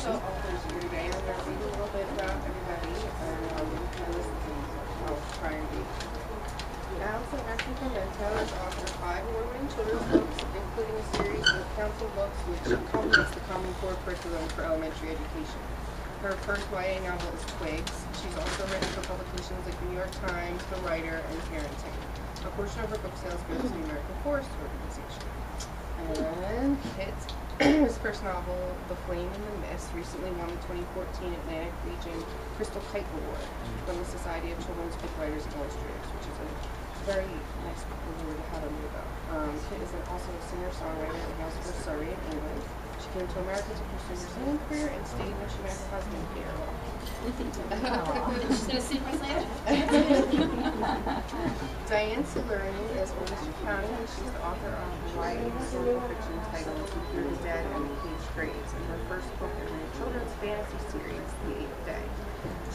the authors here today. I'm going to read a little bit about everybody and listen to I'll try and read. Alison Ashley Formento is author of 5 award-winning children's books, including a series of counsel books which complements the Common Core curriculum for elementary education. Her first YA novel is TWIGS. She's also written for publications like the New York Times, The Writer, and Parenting. A portion of her book sales goes to the American Forest Organization. And Kit's first novel, The Flame in the Mist, recently won the 2014 Atlantic Region Crystal Kite Award from the Society of Children's Book Writers and Illustrators, which is a very nice award to have under your belt. Kit is also a singer-songwriter in Hounslow, Surrey, in England. She came to America to pursue her singing career and stayed when she met her husband here. She's going to sing my slam. Dianne Salerni is Worcester County, and she's the author of YA historical fiction titled Through the Dead and the Caged Graves, and her first book in the children's fantasy series, The Eighth Day.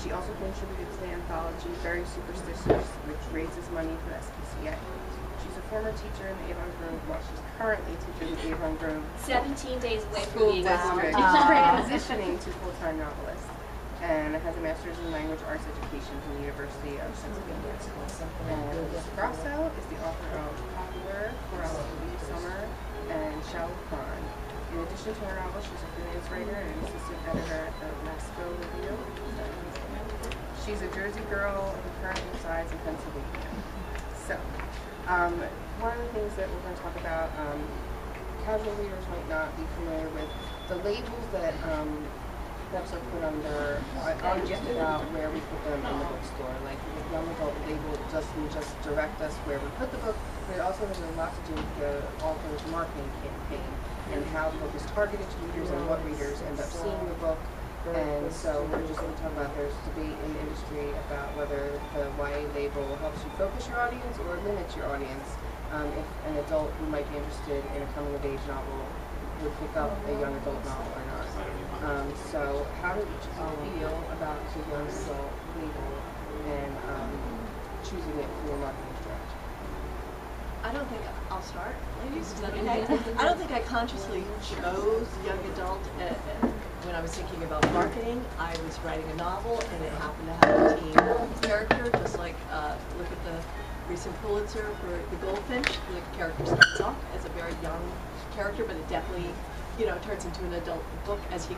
She also contributed to the anthology Very Superstitious, which raises money for SPCA. She's a former teacher in the Avon Grove, while she's currently teaching the Avon Grove 17 days away from School being District, transitioning to full-time novelist, and has a master's in language arts education from the University of Pennsylvania. And Alissa Grosso is the author of Popular, Leave Summer, and Shall We Climb. In addition to her novels, she's a freelance writer and an assistant editor at the Masco Review. She's a Jersey girl who currently resides in Pennsylvania. So, one of the things that we're going to talk about, casual readers might not be familiar with the labels that books are put under, aren't just about where we put them in the bookstore. Like the young adult label doesn't just direct us where we put the book, but it also has a lot to do with the author's marketing campaign and how the book is targeted to readers and what readers end up seeing the book. And so we're just going to talk about there's debate in the industry about whether the YA label helps you focus your audience or limits your audience. If an adult who might be interested in a coming-of-age novel would pick up a young adult novel or not. So how do each of you feel about the young adult label and choosing it for your marketing strategy? I don't think I'll start, ladies. Is that okay? I don't think I consciously chose young adult. When I was thinking about marketing, I was writing a novel, and it happened to have a teen character, just like look at the recent Pulitzer for The Goldfinch. The character starts off as a very young character, but it definitely, turns into an adult book as the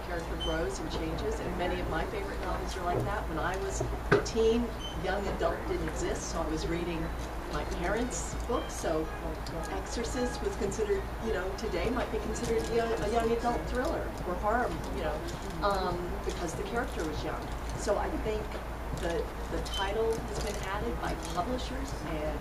character grows and changes. And many of my favorite novels are like that. When I was a teen, young adult didn't exist, so I was reading my parents' books. So Exorcist was considered, today might be considered a young adult thriller or horror, because the character was young. So I think the title has been added by publishers, and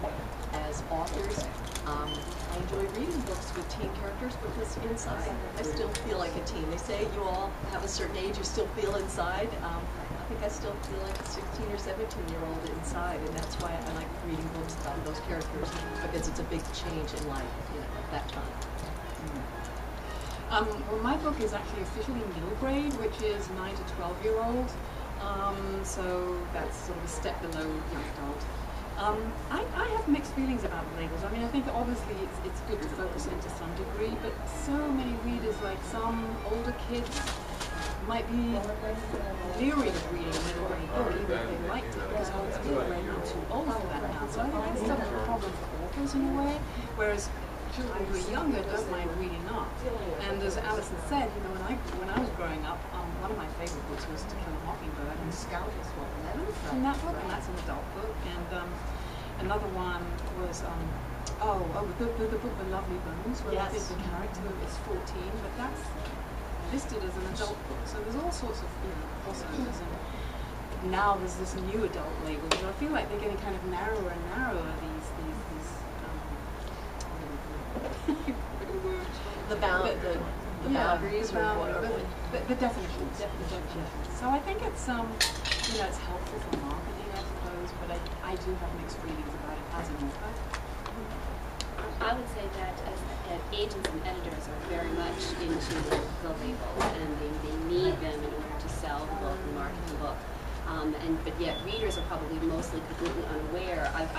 as authors, I enjoy reading books with teen characters because inside I still feel like a teen. They say you all have a certain age, you still feel inside. I think I still feel like a 16 or 17-year-old inside, and that's why I like reading books about those characters, because it's a big change in life, at that time. Well, my book is actually officially middle grade, which is 9 to 12-year-olds. So that's sort of a step below young adult. I have mixed feelings about the labels. I mean, I think obviously it's good to focus in to some degree, but so many readers, like some older kids, might be leery of reading a middle grade book, even if they liked it, because obviously they're too old for that now. So I think that's sort of a problem for authors in a way, whereas children who are younger don't mind reading up. And as Alison said, when I was growing up, one of my favorite books was To Kill a Mockingbird, and Scout is from that book, and that's an adult book. And another one was the book The Lovely Bones, where I think the character is 14, but that's listed as an adult book. So there's all sorts of crossovers, and now there's this new adult label. So I feel like they're getting kind of narrower and narrower. The boundaries, or whatever. The definitions. So I think it's it's helpful for marketing, I suppose, but I do have mixed feelings about it as an author. I would say that as agents and editors are very much into the labels, and they need them in order to sell the book and market the book. But yet readers are probably mostly completely unaware. I've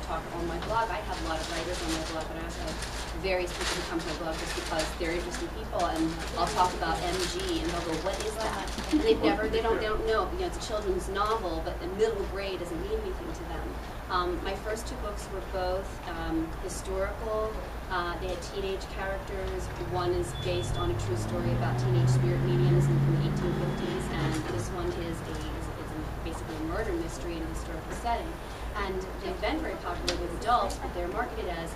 talked on my blog. I have a lot of writers on my blog, but I also have various people who come to my blog just because they're interesting people, and I'll talk about MG, and they'll go, "What is that?" And they don't know. It's a children's novel, but the middle grade doesn't mean anything to them. My first 2 books were both historical. They had teenage characters. One is based on a true story about teenage spirit mediums from the 1850s, and this one is basically a murder mystery in a historical setting. And they've been very popular with adults, but they're marketed as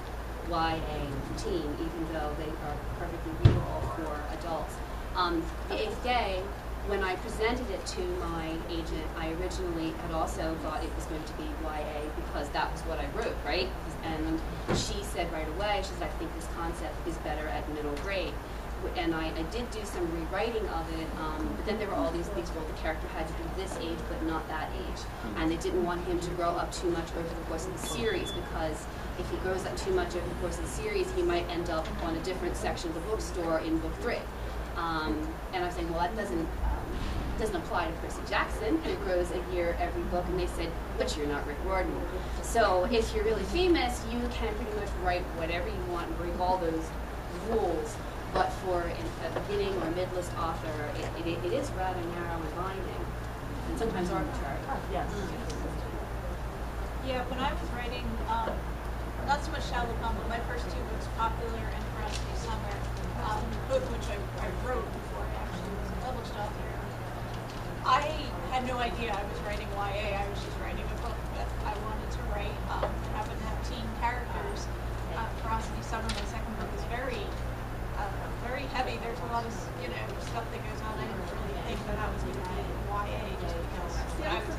YA teen, even though they are perfectly readable for adults. The 8th Day, when I presented it to my agent, I originally had also thought it was going to be YA because that was what I wrote, right? And she said right away, she said, "I think this concept is better at middle grade." And I did do some rewriting of it, but then there were all these things where the character had to be this age but not that age. And they didn't want him to grow up too much over the course of the series, because if he grows up too much over the course of the series, he might end up on a different section of the bookstore in book 3. And I was saying, well, that doesn't apply to Percy Jackson, who grows a year every book. And they said, but you're not Rick Riordan. So if you're really famous, you can pretty much write whatever you want and break all those rules. But for a beginning or mid-list author, it is rather narrow and binding, and sometimes arbitrary. Yes. Yeah, when I was writing, not so much Shallow Pond, but my first 2 books, Popular and Ferocity Summer, both of which I wrote before I actually was a published author. I had no idea I was writing YA. I was just writing a book that I wanted to write. It happened to have teen characters. Ferocity Summer, my second book, is very heavy. There's a lot of stuff that goes on. I didn't really think that I was going to be YA just because I was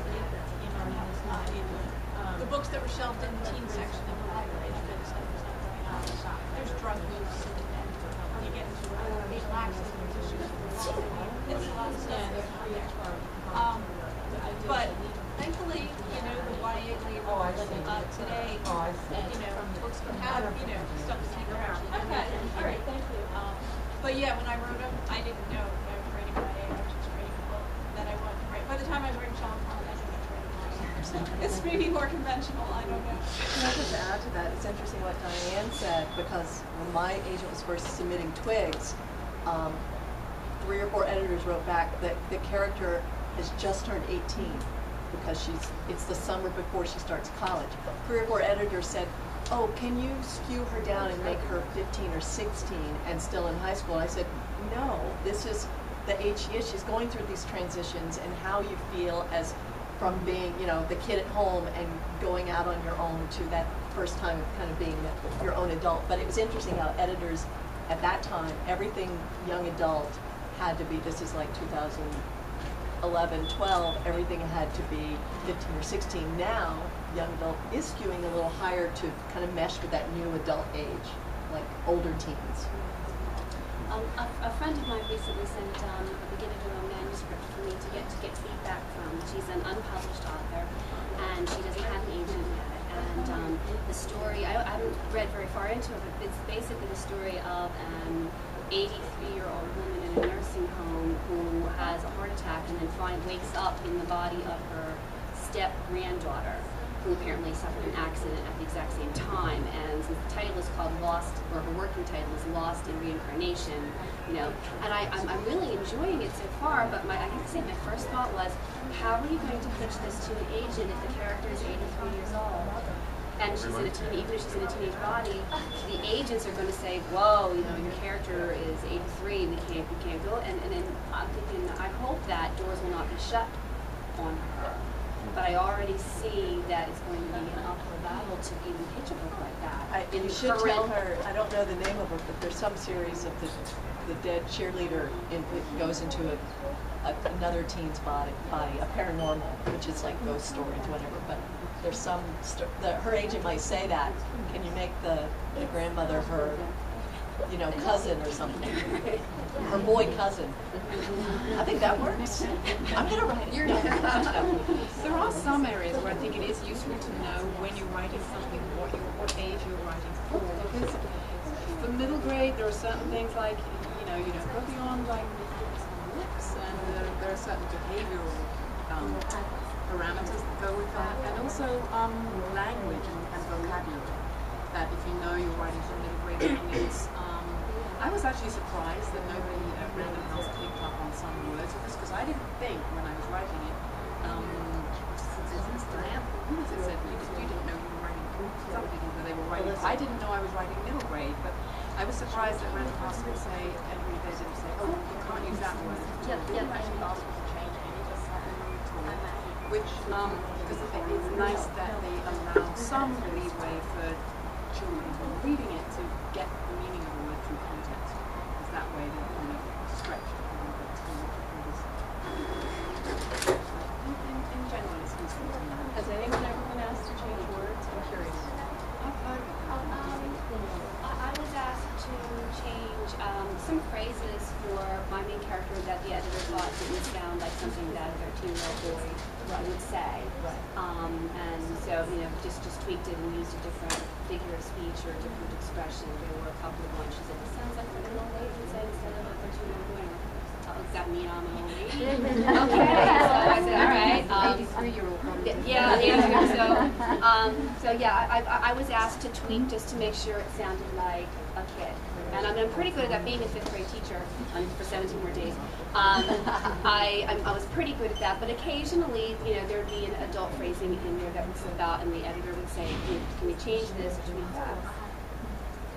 not in the books that were shelved in the teen section of the library. That kind of stuff was not going on. There's drug use, and when you get into being laxative, there's issues with law. It's a lot of stuff there. But thankfully, the YA label today, books can have stuff to take around. Okay, all right, thank you. But yeah, when I wrote them, I didn't know that I was writing YA. I was just writing a book that I wanted to write. By the time I was writing Shallow Pond, I think I was writing YA. So it's maybe more conventional. I don't know. Just to add to that, it's interesting what Dianne said, because when my agent was first submitting TWIGS, 3 or 4 editors wrote back that the character has just turned 18 because it's the summer before she starts college. 3 or 4 editors said, "Oh, can you skew her down and make her 15 or 16 and still in high school?" I said, "No, this is the age she is. She's going through these transitions, and how you feel as from being, the kid at home and going out on your own to that first time of kind of being your own adult." But it was interesting how editors at that time, everything young adult had to be, this is like 2011, 12, everything had to be 15 or 16. Now, young adult is skewing a little higher to kind of mesh with that new adult age, like older teens. A friend of mine recently sent a beginning of a manuscript for me to get feedback from. She's an unpublished author, and she doesn't have an agent yet. And the story, I haven't read very far into it, but it's basically the story of an 83-year-old woman in a nursing home who has a heart attack and then wakes up in the body of her step-granddaughter, who apparently suffered an accident at the exact same time. And since the title is called Lost, or her working title is Lost in Reincarnation, and I'm really enjoying it so far, but I have to say my first thought was, how are you going to pitch this to an agent if the character is 83 years old? And she's in even if she's in a teenage body, the agents are going to say, "Whoa, your character is 83. We can't go." And then I'm thinking, I hope that doors will not be shut on her. But I already see that it's going to be an uphill battle to even pitch a book like that. You should tell her. I don't know the name of it, but there's some series of the dead cheerleader. It goes into another teen's body, a paranormal, which is like ghost stories, whatever. But there's some, her agent might say that, can you make the grandmother her, cousin or something? Her boy cousin. I think that works. I'm going to write it. There are some areas where I think it is useful to know when you're writing something, what age you're writing for. Because for middle grade, there are certain things like, you don't go beyond like looks, and there are certain behavioral parameters that go with that, and also language and vocabulary. That if you know you're writing for middle grade audience, I was actually surprised that nobody at Random House picked up on some words of this, because I didn't think when I was writing it, who was it said, you didn't know you were writing, some people that they were writing, I didn't know I was writing middle grade, but I was surprised that Random House would say, every day didn't say, oh, you can't use that word. Didn't actually ask us to change any of that. Which, because it's nice that they allow some leeway for children who are reading it to get the meaning of the word through context. Because that way they're kind of stretched a little bit to in general, it's useful to know. Has anyone ever been asked to change words? I'm curious. I've heard of it. I was asked to change some phrases for my main character that the editor thought didn't sound like something that a 13-year-old boy would say. Right. And so, just tweaked it and used a different figure of speech or a different expression. There were a couple of ones. She said, "This sounds like what an old lady would say instead of a 13-year-old boy." Does that mean I'm an old lady? Okay. So I said, all right. 83-year-old probably. Yeah. So I was asked to tweak just to make sure it sounded like a kid. And I'm pretty good at that. Being a fifth grade teacher for 17 more days, I was pretty good at that. But occasionally, there'd be an adult phrasing in there that was about, and the editor would say, "Can we change this or tweak that?"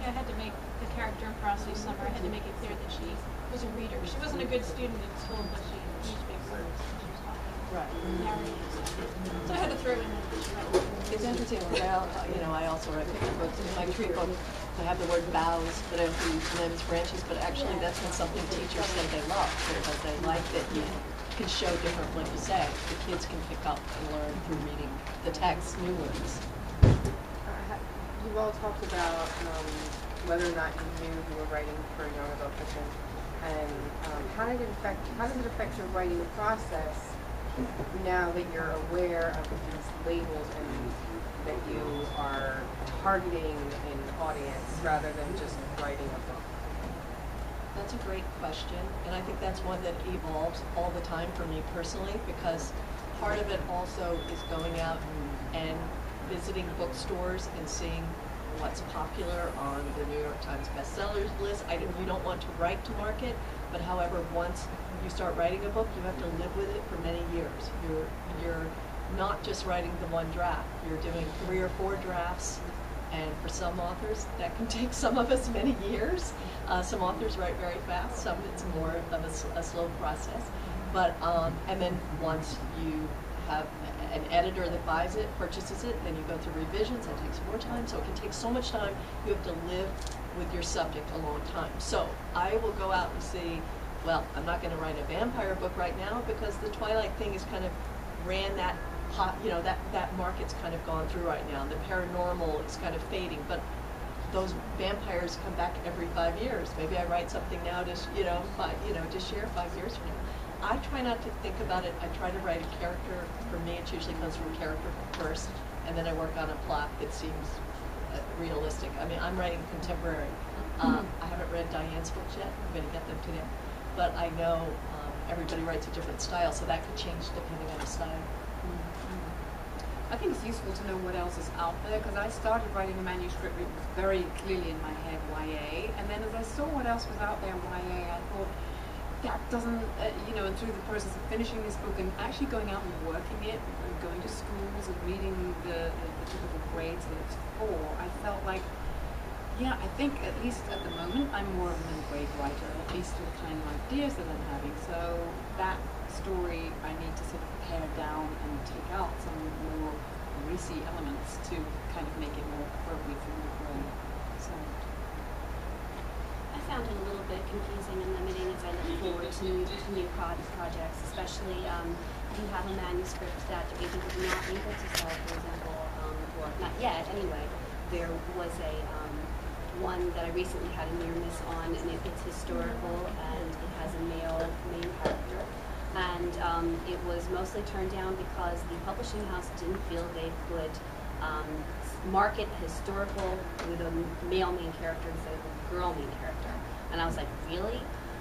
Yeah, I had to make the character in Frosty Summer. I had to make it clear that she was a reader. She wasn't a good student in school, but she used big words. She was talking. Right. Narrating. So I had to throw in that. It's interesting because I also write picture books. In my tree book, I have the word boughs, but I also use limbs, branches. But actually, that's been something teachers say they love, because they like that you can show different, like you say, the kids can pick up and learn through reading the text, new words. You've all talked about whether or not you knew you were writing for young adult fiction, and how does it affect your writing process now that you're aware of these labels and that you are targeting an audience rather than just writing a book? That's a great question, and I think that's one that evolves all the time for me personally, because part of it also is going out and visiting bookstores and seeing what's popular on the New York Times bestsellers list. You don't want to write to market, but however, once you start writing a book, you have to live with it for many years. You're not just writing the one draft. You're doing 3 or 4 drafts, and for some authors, that can take some of us many years. Some authors write very fast, some it's more of a slow process. But, and then once you have an editor that buys it, purchases it, then you go through revisions, that takes more time, so it can take so much time. You have to live with your subject a long time. So I will go out and see, well, I'm not going to write a vampire book right now because the Twilight thing is kind of ran that hot, that market's kind of gone through right now. The paranormal is kind of fading, but those vampires come back every 5 years. Maybe I write something now to, to share 5 years from now. I try not to think about it. I try to write a character. For me, it usually comes from character first, and then I work on a plot that seems realistic. I mean, I'm writing contemporary. I haven't read Dianne's books yet. I'm going to get them today. But I know everybody writes a different style, so that could change depending on the style. I think it's useful to know what else is out there, because I started writing a manuscript which was very clearly in my head YA, and then as I saw what else was out there YA, I thought, that doesn't, and through the process of finishing this book and actually going out and working it, and going to schools and reading the typical grades that it's for, I felt like, I think at least at the moment, I'm more of a middle grade writer, at least with the kind of ideas that I'm having. So that story, I need to sort of pare down and take out some more racy elements to kind of make it more appropriate for middle grade. So I found it a little bit confusing and limiting as I look forward to new projects, especially if you have a manuscript that you're not able to sell, for example, or not yet anyway. There was a one that I recently had a near miss on, and it's historical and it has a male main character. And it was mostly turned down because the publishing house didn't feel they could market historical with a male main character instead of a girl main character. And I was like, really?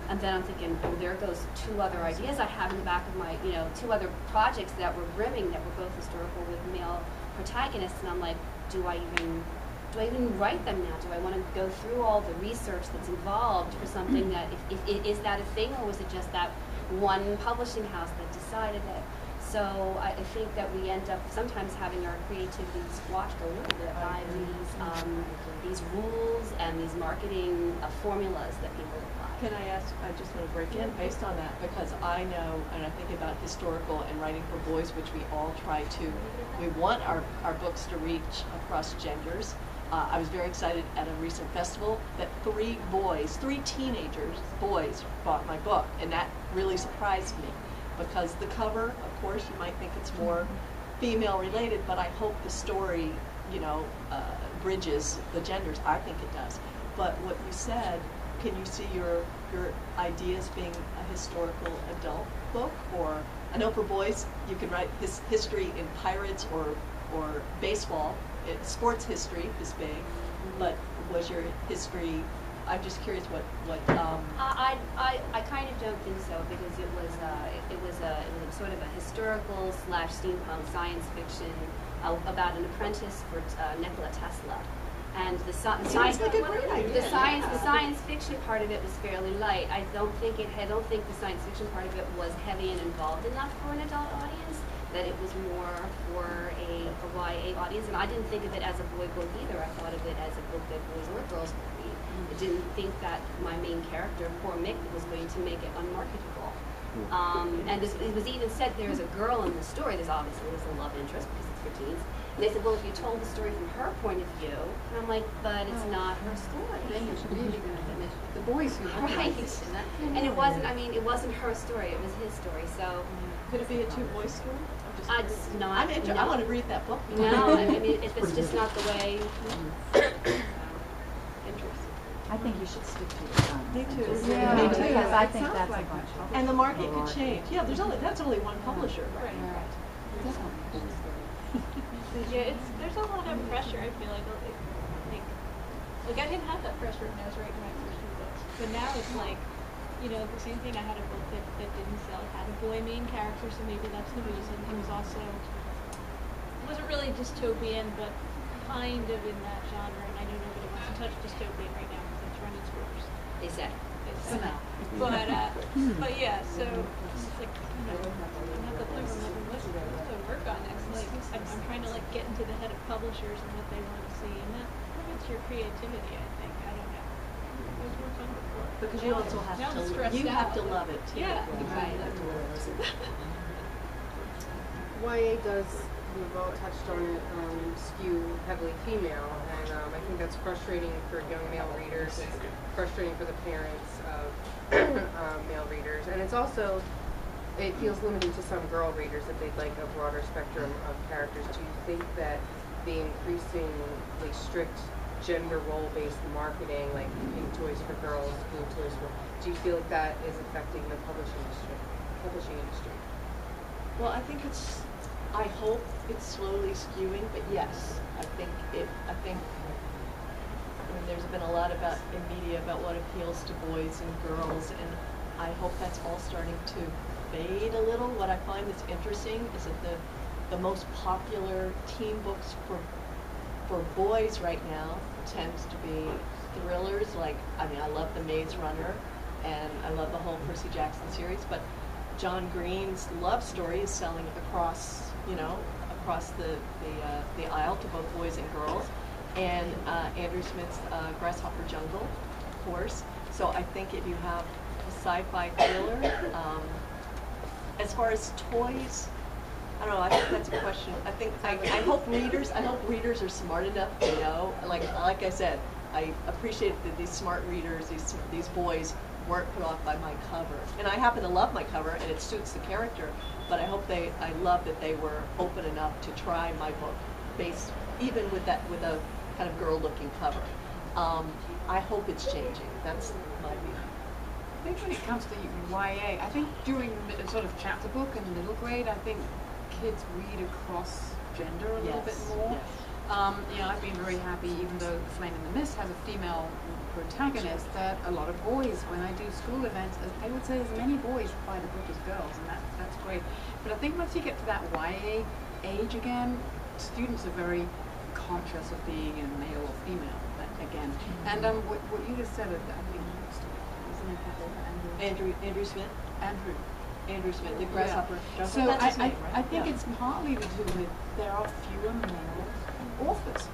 And then I'm thinking, oh, there goes 2 other ideas I have in the back of my, 2 other projects that were brimming that were both historical with male protagonists. And I'm like, do I even write them now? Do I want to go through all the research that's involved for something that, is that a thing, or was it just that one publishing house that decided it? So I think that we end up sometimes having our creativity squashed a little bit by these rules and these marketing formulas that people apply. Can I ask, I just want to break in based on that, because I know, and I think about historical and writing for boys, which we all try to, we want our books to reach across genders. I was very excited at a recent festival that 3 teenagers, boys, bought my book, and that really surprised me, because the cover, of course, you might think it's more female related, but I hope the story, bridges the genders. I think it does. But what you said, can you see your ideas being a historical adult book? Or I know for boys you can write history in pirates or baseball. Sports history is big, but was your history? I'm just curious what. I kind of don't think so, because it was sort of a historical / steampunk science fiction about an apprentice for Nikola Tesla. And the science fiction part of it was fairly light. I don't think the science fiction part of it was heavy and involved enough for an adult audience. That it was more for a YA audience, and I didn't think of it as a boy book either. I thought of it as a book that boys or girls could read. I didn't think that my main character, poor Mick, was going to make it unmarketable. And it was even said there's a girl in the story. There's obviously a love interest because it's for teens. And they said, well, if you told the story from her point of view, and I'm like, but it's not her story. Then you should really the boys who right. And it wasn't. I mean, it wasn't her story. It was his story. So could it be a 2-boy story? It's not. I want to read that book. No, I mean, if it's just not the way. Interesting. I think you should stick to your gun. Me too. Yeah, Me too. because I think that's a bunch of. And the market could change. Yeah, that's only one publisher. Right. Yeah, there's a lot of pressure. I feel like I didn't have that pressure when I was writing my first 2 books, but now it's like, the same thing. I had a book that didn't sell. It had a boy main character, so maybe that's the reason. It was also, it wasn't really dystopian, but kind of in that genre. And I know nobody wants to touch dystopian right now because it's running scores. They say. But yeah, so it's like, I'm at the point where I'm like, what to work on next? Like, I'm trying to get into the head of publishers and what they want to see, and that limits your creativity, I think. I don't know. It was more fun before. Because you also have to love it too. Yeah, YA does, we've all touched on it, skew heavily female, and I think that's frustrating for young male readers. It's frustrating for the parents of male readers, and it's also, it feels limiting to some girl readers that they'd like a broader spectrum of characters. Do you think that the increasingly strict gender role-based marketing, like pink toys for girls, blue toys for, do you feel like that is affecting the publishing industry? Well, I hope it's slowly skewing, but yes, I think there's been a lot in media about what appeals to boys and girls, and I hope that's all starting to fade a little. What I find that's interesting is that the most popular teen books for boys right now tends to be thrillers. I love The Maze Runner, and I love the whole Percy Jackson series, but John Green's love story is selling across the aisle to both boys and girls, and Andrew Smith's Grasshopper Jungle, of course. So I think if you have a sci-fi thriller, as far as toys, I don't know. I think that's a question. I hope readers are smart enough to know. Like I said, I appreciate that these smart readers, these boys, weren't put off by my cover. And I happen to love my cover, and it suits the character. But I love that they were open enough to try my book, even with a kind of girl-looking cover. I hope it's changing. That's my view. I think when it comes to YA, I think during the sort of chapter book and middle grade, I think kids read across gender a little bit more. Yes. I've been very happy, even though Flame in the Mist has a female protagonist, that a lot of boys, when I do school events, I would say as many boys buy the book as girls, and that's great. But I think once you get to that YA age again, students are very conscious of being a male or female again. And what you just said, I think, isn't it Andrew Smith? Andrew Smith, the grasshopper. Yeah. So That's his name, right? I think it's partly to do with there are fewer male authors.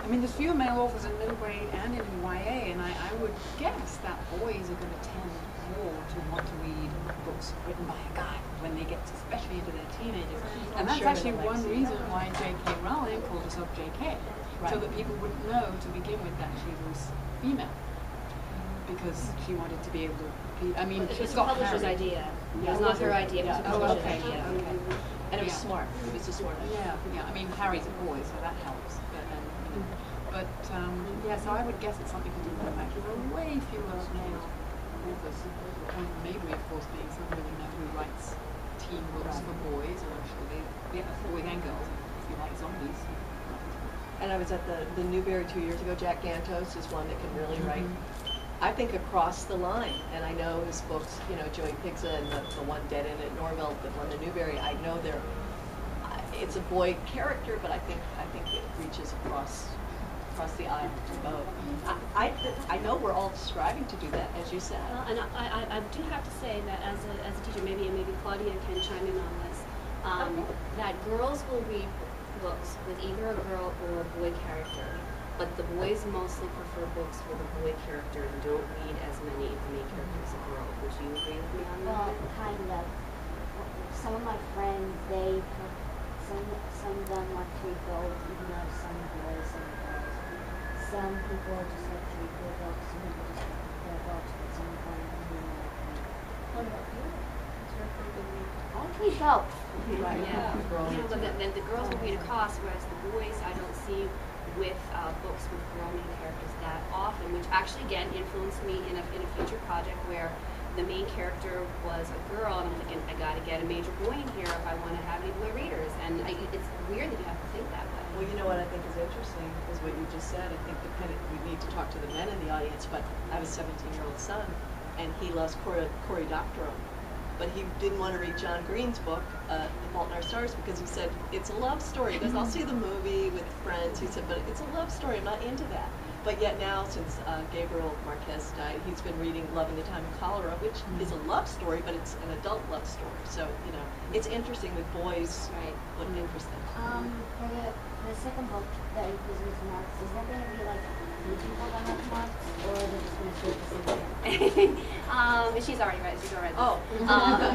I mean, there's fewer male authors in middle grade and in YA, and I would guess that boys are going to tend more to want to read books written by a guy when they get especially into their teenagers. And that's sure actually they'll like one reason why J.K. Rowling called herself J.K. Right. So that people wouldn't know to begin with that she was female. Because she wanted to be able to be, I mean, It she's was the got publisher's Harry. idea. It was not her idea, it was the Oh, publisher's okay. idea. Okay. And it was Yeah. smart. It was a smart idea. Yeah. I mean, Harry's a boy, so that helps. So I would guess it's something to do with the fact there are way fewer male authors. Maybe, of course, being somebody we know who writes teen books for boys, or actually, boys and girls, if you like zombies. And I was at the Newbery 2 years ago. Jack Gantos is one that can really write, I think, across the line. And I know his books, Joey Pigza and the one Dead End at Norville that won the Newbery. I know it's a boy character, but I think it reaches across the aisle to both. I know we're all striving to do that, as you said. Well, and I do have to say that as a teacher, maybe Claudia can chime in on this, that girls will read books with either a girl or a boy character, but the boys mostly prefer books with a boy character and don't read as many of the main characters of girls. Would you agree with me on that? Well, kind of. Some of my friends, some of them like to read both, even though some boys, some girls. Some people just like to read their books, some people just like their books, but some of them really like them. What about you? Is there a pretty good read? I like to read both. Right. Yeah. But then the girls will read across, whereas the boys I don't see with books with girl main characters that often, which actually again influenced me in a future project where the main character was a girl, and I'm thinking I got to get a major boy in here if I want to have any boy readers, and it's weird that you have to think that way. Well, you know what I think is interesting is what you just said. I think we need to talk to the men in the audience, but I have a 17-year-old son, and he loves Cory Doctorow. But he didn't want to read John Green's book, The Fault in Our Stars, because he said, it's a love story. He goes, I'll see the movie with friends. He said, but it's a love story. I'm not into that. But yet now, since Gabriel Marquez died, he's been reading Love in the Time of Cholera, which is a love story, but it's an adult love story. So, it's interesting that boys look interesting. For the second book that includes with marks, is that going to be like new people that have marks, or is it just going to stay the same thing? She's already read. She's already read. Oh.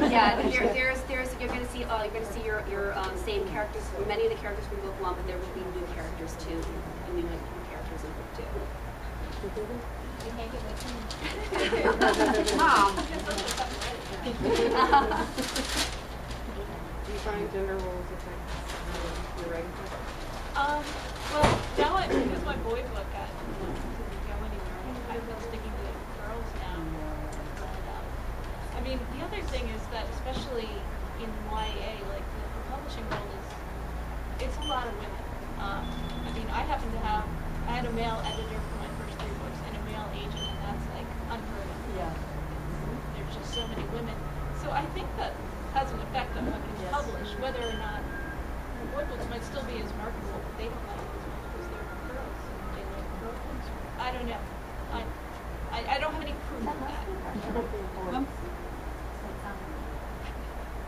Yeah. There's you're going to see your same characters. Many of the characters from book one, but there will be new characters too, and new characters in book two. You can't get with me. Mom. Do you find gender roles affect your writing process? Well, now because my boy book didn't go anywhere, I've been sticking to girls now. And, the other thing is that especially in YA, like the publishing world it's a lot of women. I happen to have, I had a male editor for my first 3 books and a male agent, and that's like unheard of. Yeah. There's just so many women. So I think that has an effect on what gets published, whether or not boy books might still be as marketable, but they don't like it as much because they're girls. They like girl books. I don't know. I don't have any proof of that.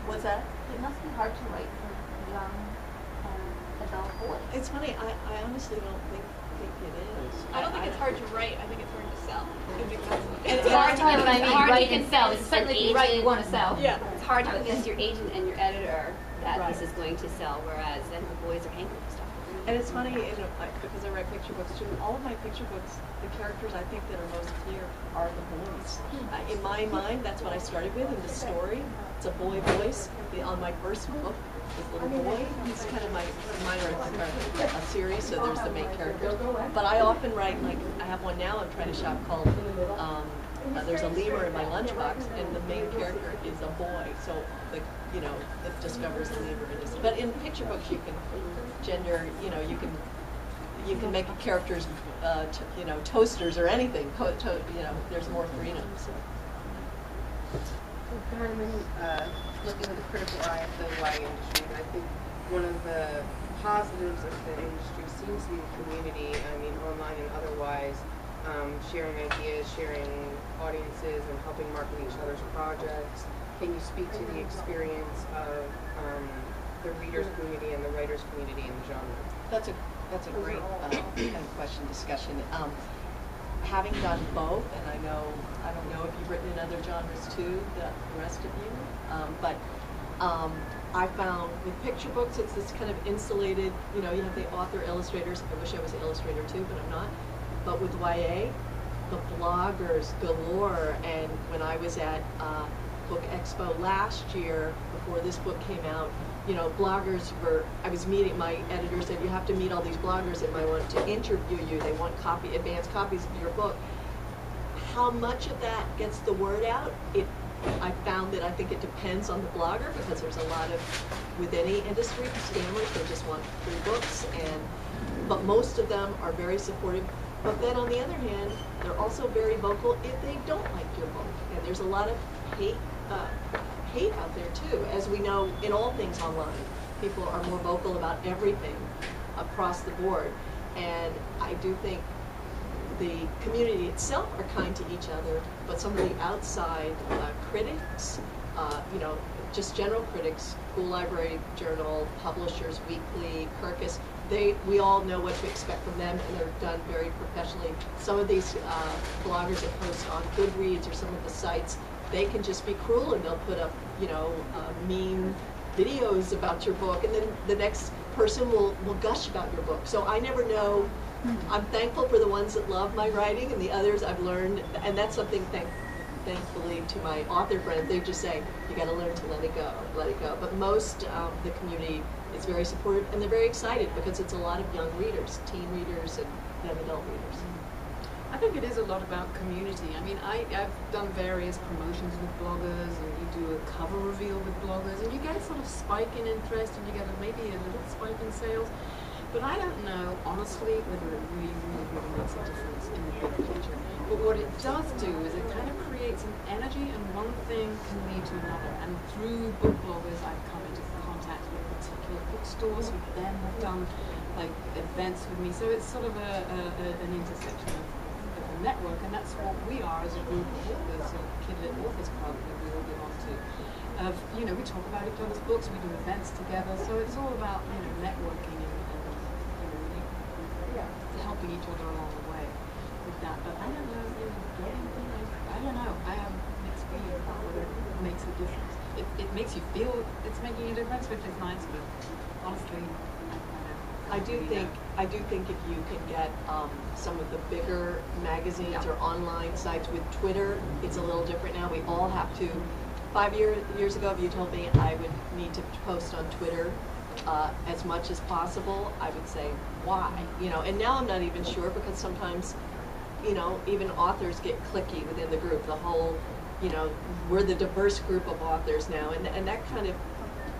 What's that? It must be hard to write for young adult boys. It's funny. I honestly don't think it is. I don't think it's hard to write. I think it's hard to sell. I think that's what It's it is. hard to That's what I it's mean, hard to write and sell. convince It's certainly an if you write, you agent- want to sell. Yeah. It's hard to convince your agent and your editor that Right. this is going to sell, whereas then the boys are hanging for stuff. And it's funny, because I write picture books too, all of my picture books, the characters I think that are most clear are the boys. In my mind, that's what I started with in the story. It's a boy voice. On my first book, this little boy, he's kind of mine are a series, so there's the main characters. But I often write, like, I have one now I'm trying to shop called, there's a lemur in my lunchbox, and the main character is a boy. So, that discovers the lemur in his. But in picture books, you can gender, you can you can make characters, you know, toasters or anything. You know, there's more freedom. So. Kind of looking with a critical eye at the YA industry, and I think one of the positives of the industry seems to be the community. I mean, online and otherwise, sharing ideas, sharing audiences, and helping market each other's projects. Can you speak to the experience of the readers community and the writers community in the genre? That's a great kind of question, discussion. Having done both, and I don't know if you've written in other genres too, the rest of you, but I found with picture books, it's this kind of insulated, you know, you have the author, illustrators. I wish I was an illustrator too, but I'm not. But with YA, the bloggers galore, and when I was at Book Expo last year, before this book came out, you know, bloggers were, I was meeting, my editor said, you have to meet all these bloggers if I want to interview you. They want advanced copies of your book. How much of that gets the word out? I found that I think it depends on the blogger, because there's a lot of, with any industry, scammers, they just want free books, but most of them are very supportive. But then on the other hand, they're also very vocal if they don't like your book. And there's a lot of hate out there too. As we know, in all things online, people are more vocal about everything across the board. And I do think the community itself are kind to each other, but some of the outside critics, you know, just general critics, School Library Journal, Publishers Weekly, Kirkus, we all know what to expect from them, and they're done very professionally. Some of these bloggers that post on Goodreads or some of the sites, they can just be cruel, and they'll put up, you know, mean videos about your book, and then the next person will gush about your book. So I never know. I'm thankful for the ones that love my writing, and the others I've learned, and that's something thankfully to my author friends, they just say, you got to learn to let it go. But most the community is very supportive, and they're very excited because it's a lot of young readers, teen readers and young adult readers. I think it is a lot about community. I mean, I've done various promotions with bloggers, and you do a cover reveal with bloggers, and you get a sort of spike in interest, and you get maybe a little spike in sales. But I don't know, honestly, whether it really makes a difference in the big picture. But what it does do is it kind of creates an energy, and one thing can lead to another. And through book bloggers, I've come into contact with particular bookstores who then have done like events with me. So it's sort of an intersection of a network, and that's what we are as a group of authors, a Kidlit Authors Club that we all belong to. You know, we talk about each other's books, we do events together. So it's all about, you know, networking and helping each other along the way with that. But I don't know, you know, I don't know. I have mixed feelings about whether it makes a difference. It makes you feel it's making a difference, which is nice, but honestly, I do think if you can get some of the bigger magazines or online sites with Twitter, it's a little different now. We all have to. 5 years ago, if you told me I would need to post on Twitter as much as possible, I would say, why? You know, and now I'm not even sure, because sometimes, you know, even authors get cliquey within the group. The whole, you know, we're the diverse group of authors now, and that kind of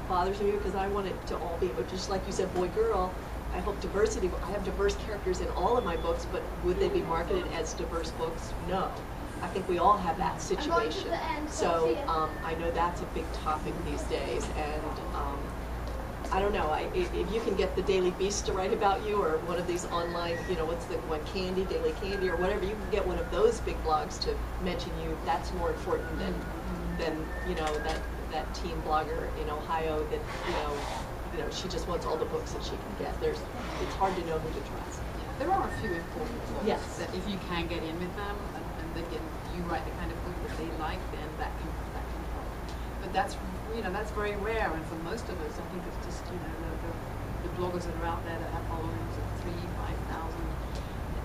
bothers me, because I want it to all be, but just like you said, boy, girl, I hope diversity, I have diverse characters in all of my books, but would they be marketed as diverse books? No. I think we all have that situation. So I know that's a big topic these days, and I don't know, if you can get the Daily Beast to write about you, or one of these online, you know, what's the one, Candy, Daily Candy, or whatever, you can get one of those big blogs to mention you, that's more important than you know, that teen blogger in Ohio that, you know, she just wants all the books that she can get. It's hard to know who to trust. There are a few important books yes. that if you can get in with them, and you write the kind of book that they like, then that can help. But that's, you know, that's very rare, and for most of us, I think it's just, you know, the bloggers that are out there that have followings of 3,000, 5,000,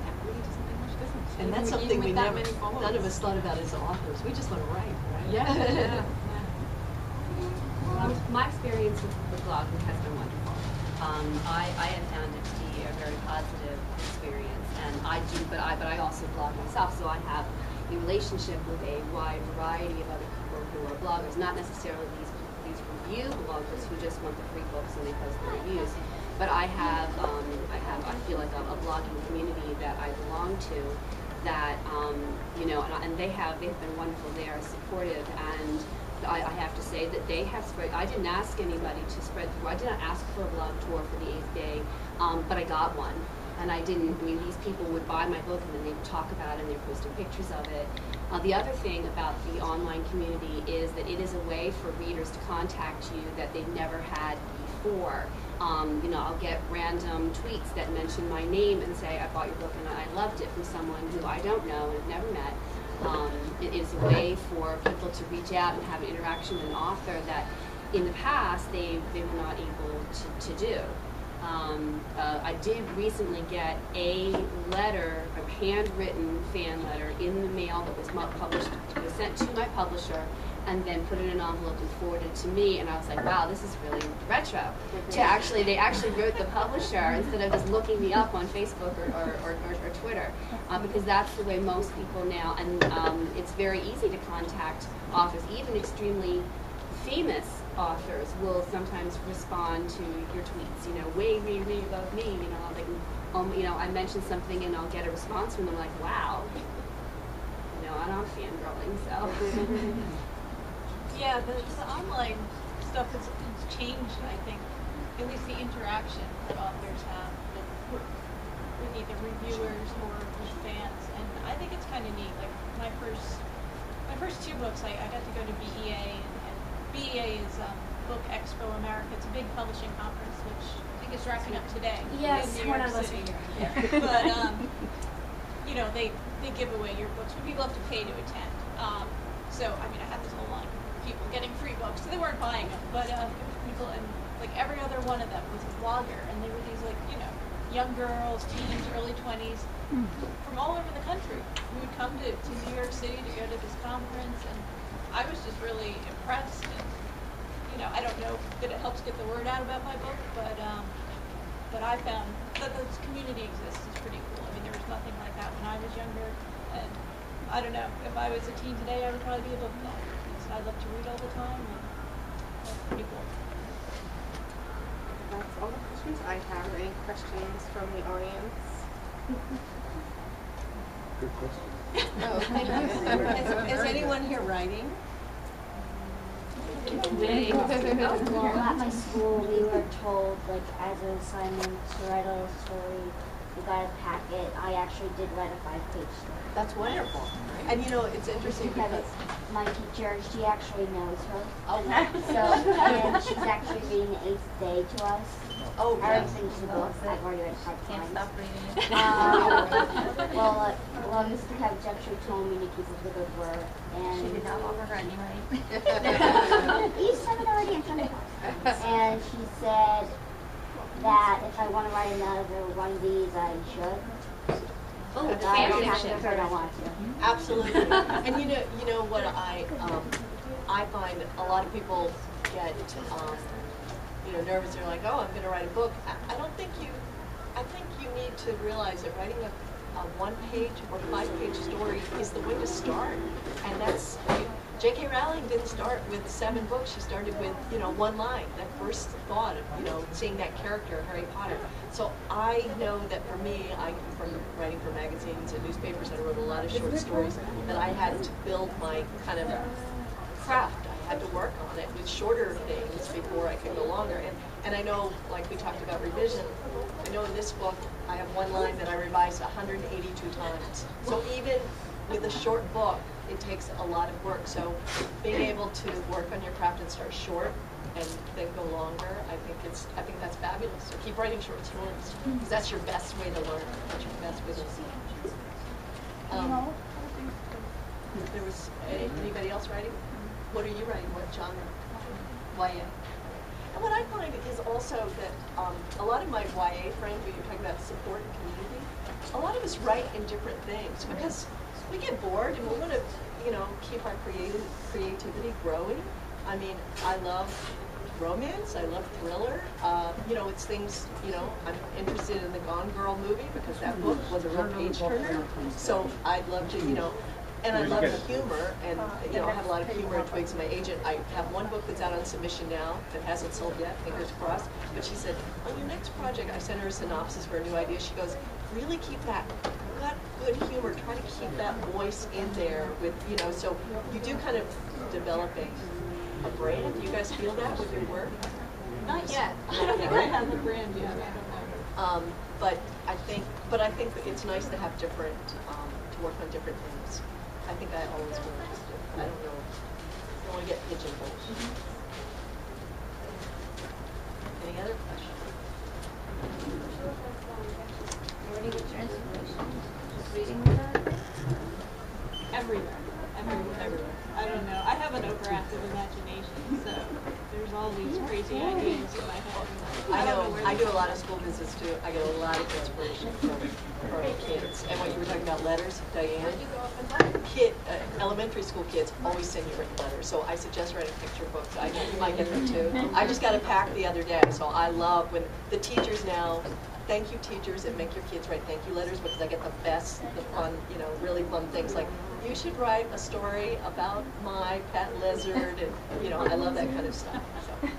that really doesn't make much difference. And that's something we never, none of us thought about as authors. We just want to write, right? Yeah. My experience with blogging has been wonderful. I have found it to be a very positive experience, and but I also blog myself, so I have a relationship with a wide variety of other people who are bloggers, not necessarily these review bloggers who just want the free books and they post the reviews, but I feel like a blogging community that I belong to that, you know, and they've been wonderful. They are supportive, and I have to say that they have spread. I didn't ask anybody to spread through. I did not ask for a blog tour for the 8th day, but I got one. And I didn't, I mean, these people would buy my book and then they would talk about it and they're posting pictures of it. The other thing about the online community is that it is a way for readers to contact you that they've never had before. You know, I'll get random tweets that mention my name and say, I bought your book and I loved it, from someone who I don't know and have never met. It is a way for people to reach out and have an interaction with an author that in the past they were not able to do. I did recently get a letter, a handwritten fan letter in the mail that was published, it was sent to my publisher and then put in an envelope and forwarded to me, and I was like, wow, this is really retro. They actually wrote the publisher instead of just looking me up on Facebook or Twitter, because that's the way most people now, and it's very easy to contact authors, even extremely famous authors will sometimes respond to your tweets, you know, way above me, you know, like, you know, I mentioned something and I'll get a response from them like, wow, you know, I'm fangirling, so. Yeah, the online stuff has changed, I think, at least the interaction that authors have with either reviewers or with fans, and I think it's kind of neat. Like my first 2 books, I got to go to BEA, and BEA is Book Expo America. It's a big publishing conference, which I think is wrapping up today. Yes, in New when York I was City. here. But you know, they give away your books, but people have to pay to attend. So I mean, I had this whole line of people getting free books. So they weren't buying them, but it was people, and like every other one of them was a blogger, and they were these like, you know, young girls, teens, early 20s, from all over the country who would come to New York City to go to this conference, and I was just really impressed. And you know, I don't know that it helps get the word out about my book, but I found that this community exists is pretty cool. I mean, there was nothing like that when I was younger, and I don't know, if I was a teen today, I would probably be a book blogger, because I love to read all the time, and that's pretty cool. That's all the questions I have. Are any questions from the audience? Good question. Oh, thank you. Is anyone here writing? Well, at my school, we were told, like, as an assignment to write a little story. We got a packet. I actually did write a 5-page story. That's wonderful. And you know, it's interesting because My teacher, she actually knows her. oh, So, and she's actually reading the 8th day to us. oh I already yes. finished the book. I've already read it 5 times. reading it. Well, Mr. Kevich actually told me to keep up the good work. And She did not offer her any money. You said it already in front of us. And she said that if I want to write another one of these, I should. Oh, I fan don't have fiction. to if I don't want to. Absolutely. And you know what I find a lot of people get you know, nervous. They're like, oh, I'm going to write a book. I think you need to realize that writing a 1-page or 5-page story is the way to start. And that's, J.K. Rowling didn't start with 7 books. She started with, you know, 1 line, that first thought of, you know, seeing that character, Harry Potter. So I know that for me, I come from writing for magazines and newspapers, and I wrote a lot of short stories, that I had to build my kind of craft. I had to work on it with shorter things before I could go longer. And I know, like we talked about revision, I know in this book, I have 1 line that I revised 182 times. So even with a short book, it takes a lot of work. So being able to work on your craft and start short and then go longer, I think that's fabulous. So keep writing short stories, because that's your best way to learn. That's your best way to see. There was anybody else writing? What are you writing? What genre? YA. And what I find is also that a lot of my YA friends, when you're talking about support and community, a lot of us write in different things because we get bored and we want to, you know, keep our creativity growing. I mean, I love romance, I love thriller. You know, it's things, you know, I'm interested in the Gone Girl movie because that book was a real page turner. So I'd love to, you know, And I love humor, and you know, I have a lot of humor in Twigs. My agent, I have one book that's out on submission now that hasn't sold yet, fingers crossed. But she said, on your next project, I sent her a synopsis for a new idea. She goes, really keep that good humor. Try to keep that voice in there with, you know, so you do kind of develop a brand. Do you guys feel that with your work? Not yet. I don't think I have a brand yet. I don't know. But I think that it's nice to have different, to work on different things. I think I always will. I don't know. I don't want to get pigeonholed. Any other questions? Where do you get your inspiration? Just reading about it? Everywhere. I don't know. I have an overactive imagination, so there's all these crazy ideas in my head. I know. where I they do a come lot of from. school visits too. I get a lot of inspiration from kids. And when you were talking about letters, Diane, elementary school kids always send you written letters. So I suggest writing picture books. You might get them too. I just got a pack the other day, so I love when the teachers now. Thank you, teachers, and make your kids write thank you letters because I get the best, the fun, you know, really fun things like, you should write a story about my pet lizard, and, you know, I love that kind of stuff. So.